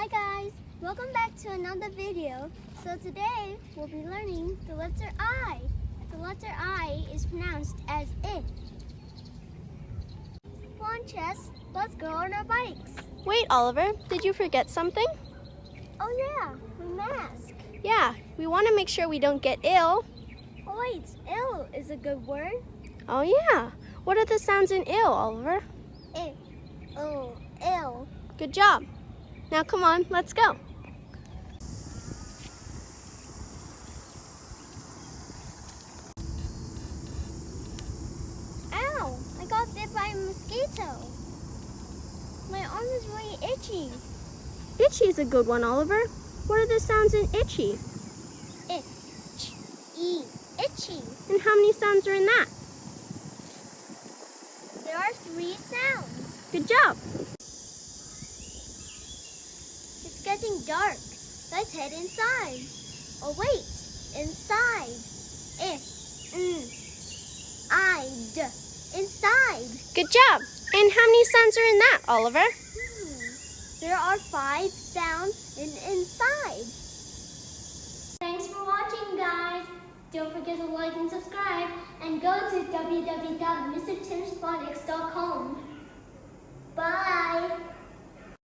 Hi guys, welcome back to another video. So today we'll be learning the letter I. The letter I is pronounced as I. Come on, Chess, let's go on our bikes. Wait, Oliver, did you forget something? Oh yeah, the mask. Yeah, we want to make sure we don't get ill. Oh wait, ill is a good word. Oh yeah, what are the sounds in ill, Oliver? I, ill. Good job. Now come on, let's go. Ow, I got bit by a mosquito. My arm is really itchy. Itchy is a good one, Oliver. What are the sounds in itchy? Itchy. And how many sounds are in that? There are 3 sounds. Good job. It's getting dark. Let's head inside. Oh wait, inside. Inside. Good job. And how many sounds are in that, Oliver? There are 5 sounds in inside. Thanks for watching, guys. Don't forget to like and subscribe and go to www.mrtimsphonics.com. Bye.